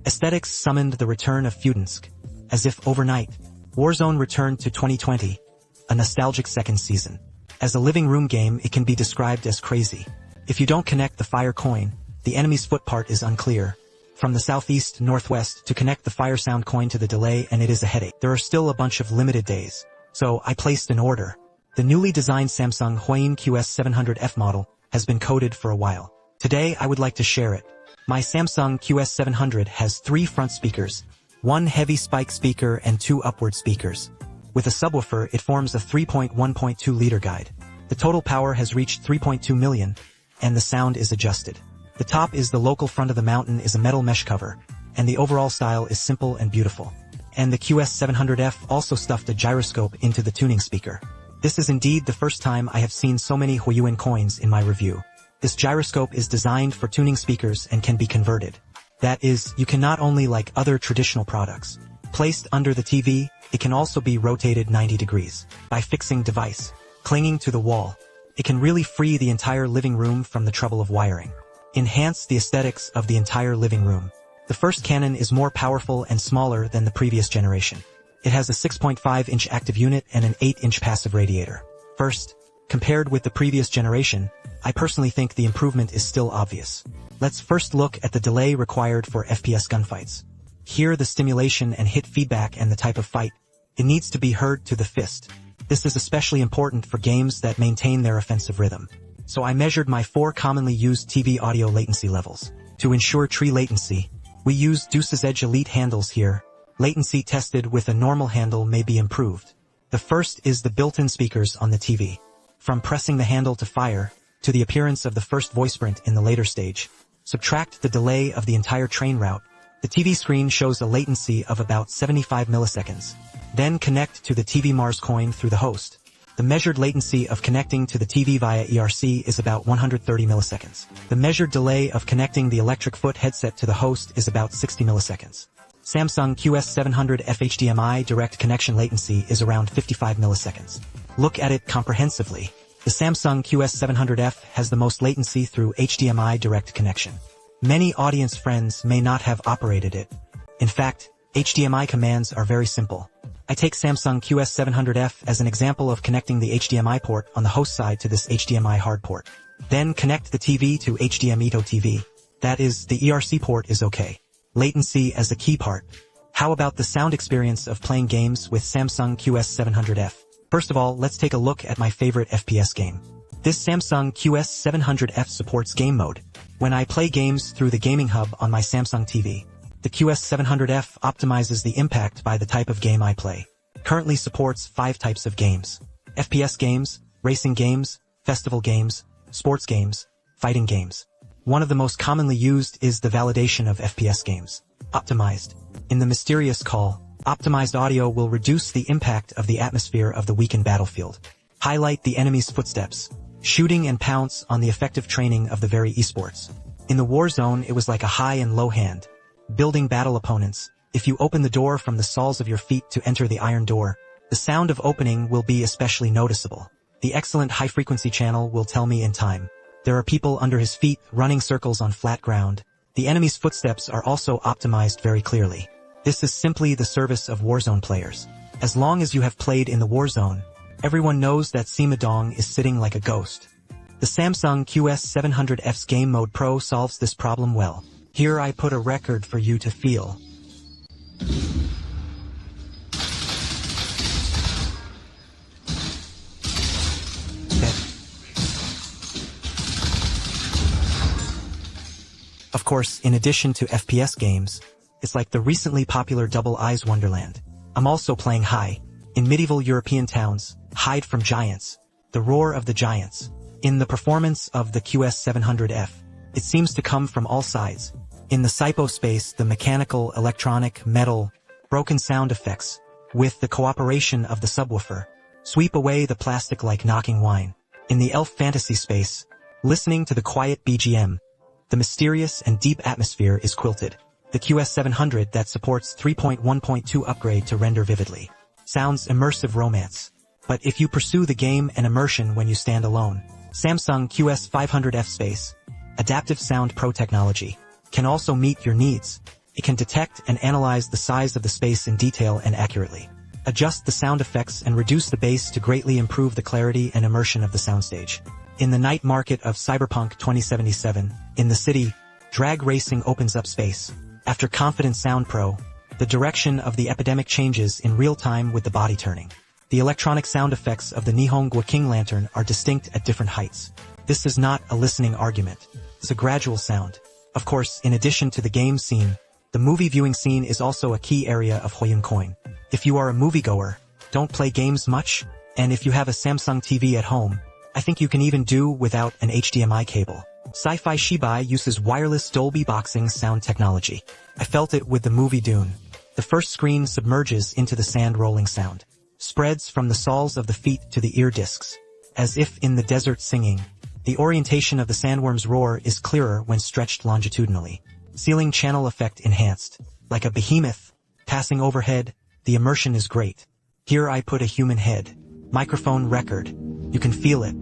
Aesthetics summoned the return of Fudansk. As if overnight, Warzone returned to 2020, a nostalgic second season. As a living room game, it can be described as crazy. If you don't connect the fire coin, the enemy's foot part is unclear. From the southeast northwest to connect the fire sound coin to the delay, and it is a headache. There are still a bunch of limited days, so I placed an order. The newly designed Samsung Huayun QS700F model has been coded for a while. Today I would like to share it. My Samsung QS700 has 3 front speakers, 1 heavy spike speaker and 2 upward speakers. With a subwoofer, it forms a 3.1.2-liter guide. The total power has reached 3.2 million, and the sound is adjusted. The top is the local front of the mountain is a metal mesh cover, and the overall style is simple and beautiful. And the QS700F also stuffed a gyroscope into the tuning speaker. This is indeed the first time I have seen so many Huayun coins in my review. This gyroscope is designed for tuning speakers and can be converted. That is, you can not only like other traditional products. Placed under the TV, it can also be rotated 90 degrees. By fixing device, clinging to the wall, it can really free the entire living room from the trouble of wiring. Enhance the aesthetics of the entire living room. The first cannon is more powerful and smaller than the previous generation. It has a 6.5-inch active unit and an 8-inch passive radiator. First, compared with the previous generation, I personally think the improvement is still obvious. Let's first look at the delay required for FPS gunfights. Hear the stimulation and hit feedback and the type of fight. It needs to be heard to the fist. This is especially important for games that maintain their offensive rhythm. So I measured my 4 commonly used TV audio latency levels. To ensure tree latency, we used Deuce's Edge Elite handles here. Latency tested with a normal handle may be improved. The first is the built-in speakers on the TV. From pressing the handle to fire, to the appearance of the first voice print in the later stage. Subtract the delay of the entire train route. The TV screen shows a latency of about 75 milliseconds. Then connect to the TV Mars coin through the host. The measured latency of connecting to the TV via ERC is about 130 milliseconds. The measured delay of connecting the electric foot headset to the host is about 60 milliseconds. Samsung QS700F HDMI direct connection latency is around 55 milliseconds. Look at it comprehensively. The Samsung QS700F has the most latency through HDMI direct connection. Many audience friends may not have operated it. In fact, HDMI commands are very simple. I take Samsung QS700F as an example of connecting the HDMI port on the host side to this HDMI hard port. Then connect the TV to HDMI to TV. That is, the ERC port is okay. Latency as a key part. How about the sound experience of playing games with Samsung QS700F? First of all, let's take a look at my favorite FPS game. This Samsung QS700F supports game mode. When I play games through the gaming hub on my Samsung TV, the QS700F optimizes the impact by the type of game I play. Currently supports 5 types of games: FPS games, racing games, festival games, sports games, fighting games. One of the most commonly used is the validation of FPS games. Optimized. In the mysterious call, optimized audio will reduce the impact of the atmosphere of the weakened battlefield. Highlight the enemy's footsteps. Shooting and pounce on the effective training of the very esports. In the war zone, it was like a high and low hand. Building battle opponents. If you open the door from the soles of your feet to enter the iron door, the sound of opening will be especially noticeable. The excellent high-frequency channel will tell me in time. There are people under his feet running circles on flat ground. The enemy's footsteps are also optimized very clearly. This is simply the service of Warzone players. As long as you have played in the Warzone, everyone knows that Simadong is sitting like a ghost. The Samsung QS700F's Game Mode Pro solves this problem well. Here I put a record for you to feel. Of course, in addition to FPS games, it's like the recently popular Double Eyes Wonderland. I'm also playing high. In medieval European towns, hide from giants. The roar of the giants. In the performance of the QS700F, it seems to come from all sides. In the SIPO space, the mechanical, electronic, metal, broken sound effects, with the cooperation of the subwoofer, sweep away the plastic like knocking wine. In the elf fantasy space, listening to the quiet BGM, the mysterious and deep atmosphere is quilted. The QS700 that supports 3.1.2 upgrade to render vividly. Sounds immersive romance. But if you pursue the game and immersion when you stand alone, Samsung QS500F Space, Adaptive Sound Pro technology, can also meet your needs. It can detect and analyze the size of the space in detail and accurately. Adjust the sound effects and reduce the bass to greatly improve the clarity and immersion of the soundstage. In the night market of Cyberpunk 2077, in the city, drag racing opens up space. After Confident Sound Pro, the direction of the epidemic changes in real time with the body turning. The electronic sound effects of the Nihongo King Lantern are distinct at different heights. This is not a listening argument. It's a gradual sound. Of course, in addition to the game scene, the movie viewing scene is also a key area of Hoyun Coin. If you are a moviegoer, don't play games much, and if you have a Samsung TV at home, I think you can even do without an HDMI cable. Sci-Fi Shibai uses wireless Dolby boxing sound technology. I felt it with the movie Dune. The first screen submerges into the sand rolling sound. Spreads from the soles of the feet to the ear discs. As if in the desert singing. The orientation of the sandworm's roar is clearer when stretched longitudinally. Ceiling channel effect enhanced. Like a behemoth, passing overhead, the immersion is great. Here I put a human head. Microphone record. You can feel it.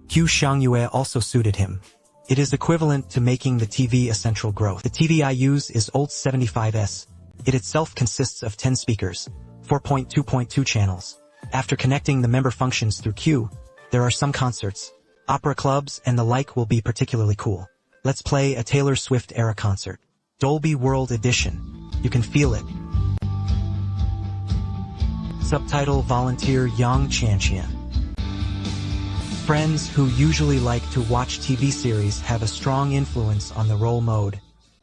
QS90H also suited him. It is equivalent to making the TV a central growth. The TV I use is QS90H. It itself consists of 10 speakers, 4.2.2 channels. After connecting the member functions through Q, there are some concerts, opera clubs and the like will be particularly cool. Let's play a Taylor Swift era concert. Dolby World Edition. You can feel it. Subtitle Volunteer Yang Chanchian. Friends who usually like to watch TV series have a strong influence on the role mode.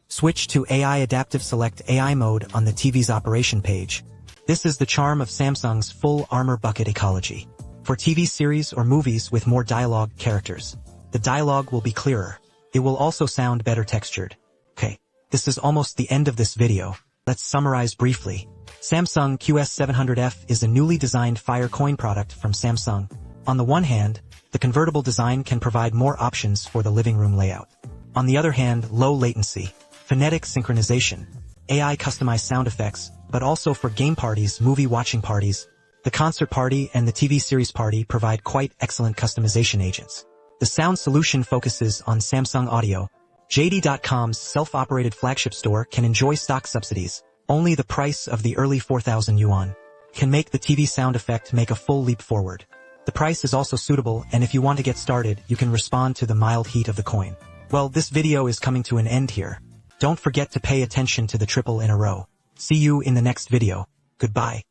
Switch to AI Adaptive Select AI mode on the TV's operation page. This is the charm of Samsung's full armor bucket ecology. For TV series or movies with more dialogue characters, the dialogue will be clearer. It will also sound better textured. Okay, this is almost the end of this video. Let's summarize briefly. Samsung QS700F is a newly designed Fire Coin product from Samsung. On the one hand, the convertible design can provide more options for the living room layout. On the other hand, low latency, phonetic synchronization, AI customized sound effects, but also for game parties, movie watching parties, the concert party and the TV series party provide quite excellent customization agents. The sound solution focuses on Samsung Audio. JD.com's self-operated flagship store can enjoy stock subsidies. Only the price of the early 4,000 yuan can make the TV sound effect make a full leap forward. The price is also suitable, and if you want to get started, you can respond to the mild heat of the coin. Well, this video is coming to an end here. Don't forget to pay attention to the triple in a row. See you in the next video. Goodbye.